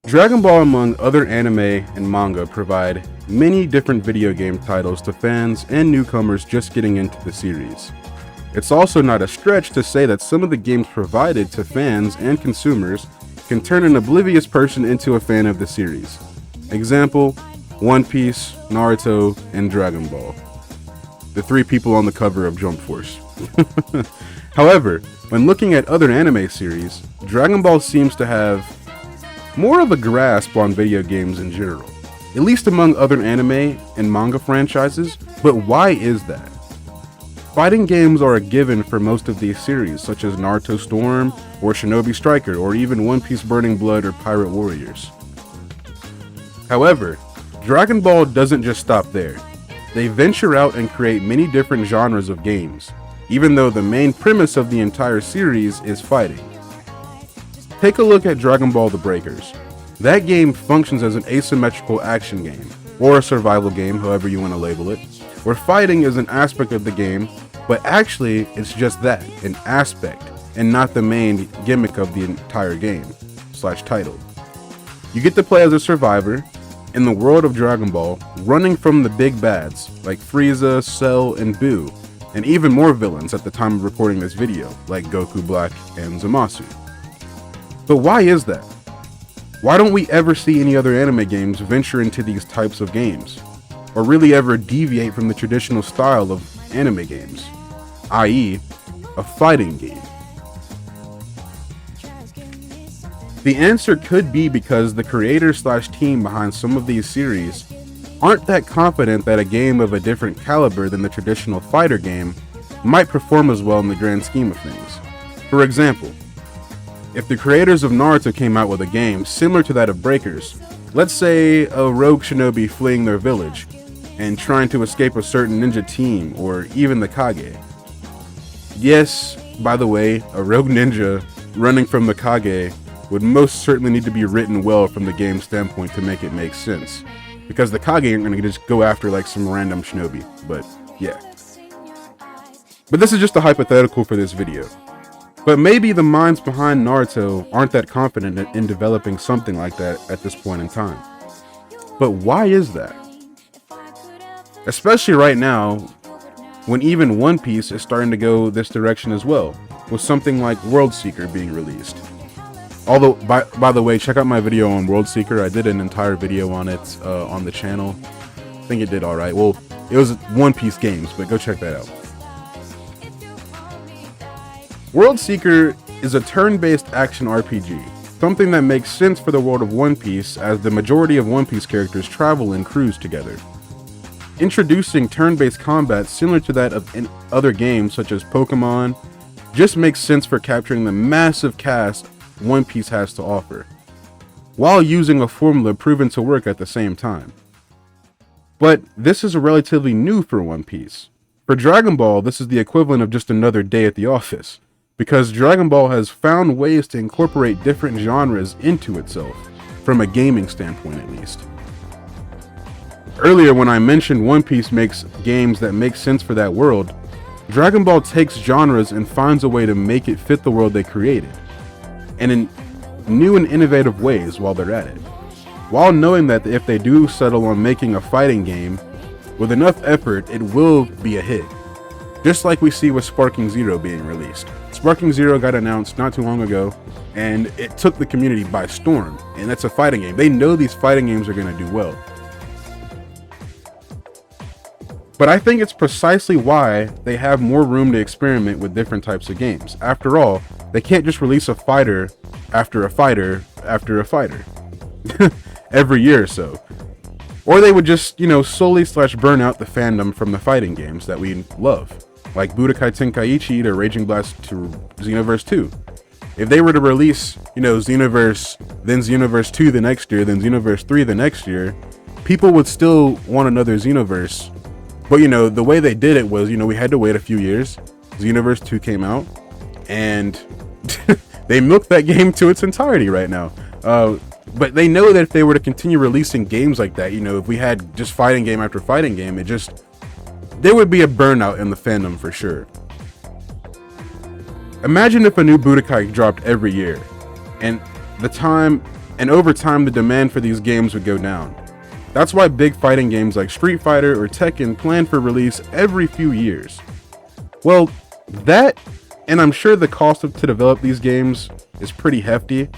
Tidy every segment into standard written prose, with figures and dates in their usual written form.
Dragon Ball, among other anime and manga, provide many different video game titles to fans and newcomers just getting into the series. It's also not a stretch to say that some of the games provided to fans and consumers can turn an oblivious person into a fan of the series. Example, One Piece, Naruto, and Dragon Ball. The three people on the cover of Jump Force. However, when looking at other anime series, Dragon Ball seems to have more of a grasp on video games in general, at least among other anime and manga franchises. But why is that? Fighting games are a given for most of these series, such as Naruto Storm, or Shinobi Striker, or even One Piece Burning Blood or Pirate Warriors. However, Dragon Ball doesn't just stop there. They venture out and create many different genres of games, even though the main premise of the entire series is fighting. Take a look at Dragon Ball The Breakers. That game functions as an asymmetrical action game, or a survival game, however you want to label it, where fighting is an aspect of the game, but actually it's just that, an aspect, and not the main gimmick of the entire game / title. You get to play as a survivor in the world of Dragon Ball, running from the big bads like Frieza, Cell, and Buu, and even more villains at the time of recording this video, like Goku Black and Zamasu. But why is that? Why don't we ever see any other anime games venture into these types of games, or really ever deviate from the traditional style of anime games, i.e., a fighting game? The answer could be because the creators / team behind some of these series aren't that confident that a game of a different caliber than the traditional fighter game might perform as well in the grand scheme of things. For example, if the creators of Naruto came out with a game similar to that of Breakers, let's say a rogue shinobi fleeing their village and trying to escape a certain ninja team or even the Kage. Yes, by the way, a rogue ninja running from the Kage would most certainly need to be written well from the game standpoint to make it make sense, because the Kage aren't going to just go after like some random shinobi, but yeah. But this is just a hypothetical for this video. But maybe the minds behind Naruto aren't that confident in developing something like that at this point in time. But why is that? Especially right now, when even One Piece is starting to go this direction as well, with something like World Seeker being released. Although, by the way, check out my video on World Seeker. I did an entire video on it on the channel. I think it did alright. Well, it was One Piece games, but go check that out. World Seeker is a turn-based action RPG, something that makes sense for the world of One Piece, as the majority of One Piece characters travel and cruise together. Introducing turn-based combat similar to that of other games such as Pokemon just makes sense for capturing the massive cast One Piece has to offer, while using a formula proven to work at the same time. But this is relatively new for One Piece. For Dragon Ball, this is the equivalent of just another day at the office, because Dragon Ball has found ways to incorporate different genres into itself, from a gaming standpoint at least. Earlier when I mentioned One Piece makes games that make sense for that world, Dragon Ball takes genres and finds a way to make it fit the world they created, and in new and innovative ways while they're at it, while knowing that if they do settle on making a fighting game, with enough effort it will be a hit. Just like we see with Sparking Zero being released. Sparking Zero got announced not too long ago, and it took the community by storm, and that's a fighting game. They know these fighting games are going to do well. But I think it's precisely why they have more room to experiment with different types of games. After all, they can't just release a fighter after a fighter after a fighter every year or so. Or they would just, solely / burn out the fandom from the fighting games that we love, like Budokai Tenkaichi to Raging Blast to Xenoverse 2. If they were to release, Xenoverse, then Xenoverse 2 the next year, then Xenoverse 3 the next year, people would still want another Xenoverse. But, the way they did it was, we had to wait a few years. Xenoverse 2 came out, and they milked that game to its entirety right now. But they know that if they were to continue releasing games like that, if we had just fighting game after fighting game, there would be a burnout in the fandom for sure. Imagine if a new Budokai dropped every year, and the time and over time the demand for these games would go down. That's why big fighting games like Street Fighter or Tekken plan for release every few years. Well, that, and I'm sure the cost to develop these games is pretty hefty,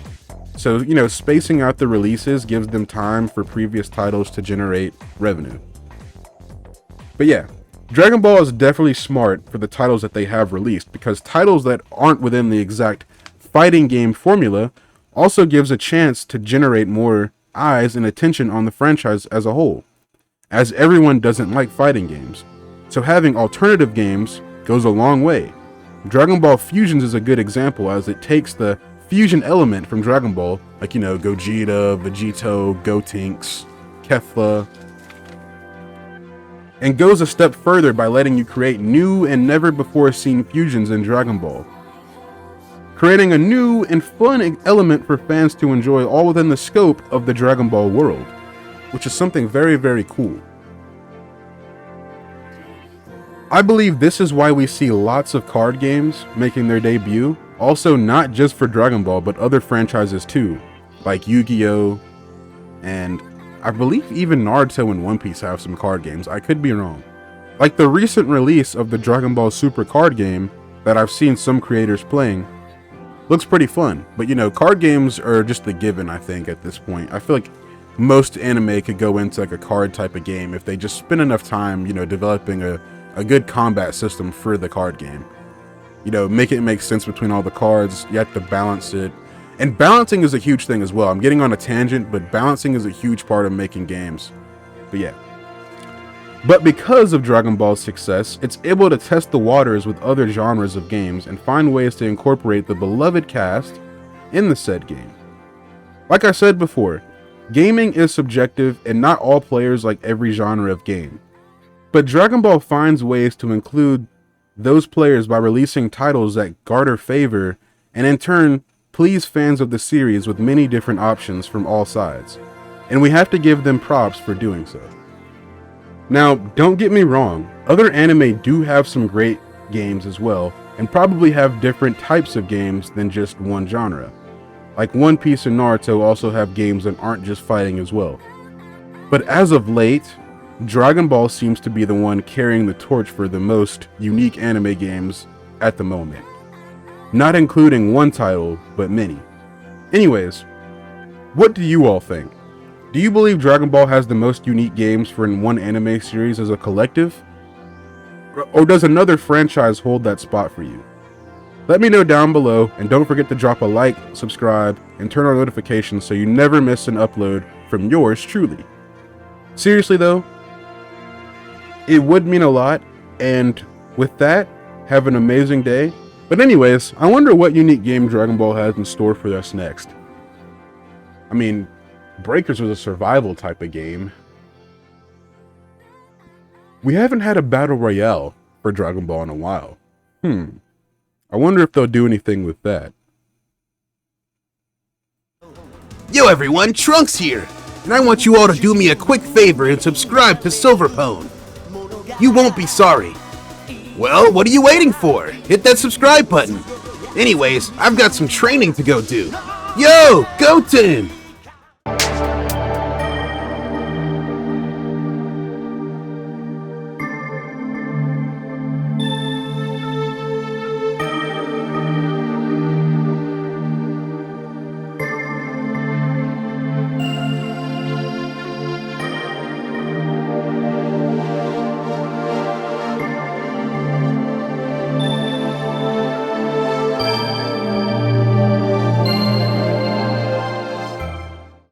so spacing out the releases gives them time for previous titles to generate revenue. But yeah, Dragon Ball is definitely smart for the titles that they have released, because titles that aren't within the exact fighting game formula also gives a chance to generate more eyes and attention on the franchise as a whole, as everyone doesn't like fighting games. So having alternative games goes a long way. Dragon Ball Fusions is a good example, as it takes the fusion element from Dragon Ball, like Gogeta, Vegito, Gotenks, Kefla, and goes a step further by letting you create new and never before seen fusions in Dragon Ball, creating a new and fun element for fans to enjoy, all within the scope of the Dragon Ball world, which is something very, very cool. I believe this is why we see lots of card games making their debut, also not just for Dragon Ball, but other franchises too, like Yu-Gi-Oh! And I believe even Naruto and One Piece have some card games. I could be wrong. Like the recent release of the Dragon Ball Super card game that I've seen some creators playing looks pretty fun. But card games are just a given, I think, at this point. I feel like most anime could go into like a card type of game if they just spend enough time, developing a good combat system for the card game. Make it make sense between all the cards. You have to balance it. And balancing is a huge thing as well. I'm getting on a tangent, but balancing is a huge part of making games. But yeah. But because of Dragon Ball's success, it's able to test the waters with other genres of games and find ways to incorporate the beloved cast in the said game. Like I said before, gaming is subjective and not all players like every genre of game. But Dragon Ball finds ways to include those players by releasing titles that garner favor and in turn please fans of the series with many different options from all sides, and we have to give them props for doing so. Now, don't get me wrong, other anime do have some great games as well, and probably have different types of games than just one genre. Like One Piece and Naruto also have games that aren't just fighting as well. But as of late, Dragon Ball seems to be the one carrying the torch for the most unique anime games at the moment. Not including one title, but many. Anyways, what do you all think? Do you believe Dragon Ball has the most unique games for in one anime series as a collective? Or does another franchise hold that spot for you? Let me know down below, and don't forget to drop a like, subscribe, and turn on notifications so you never miss an upload from yours truly. Seriously though, it would mean a lot, and with that, have an amazing day. But anyways, I wonder what unique game Dragon Ball has in store for us next. I mean, Breakers was a survival type of game. We haven't had a battle royale for Dragon Ball in a while. I wonder if they'll do anything with that. Yo everyone, Trunks here, and I want you all to do me a quick favor and subscribe to Silverpone. You won't be sorry. Well, what are you waiting for? Hit that subscribe button. Anyways, I've got some training to go do. Yo, Goten!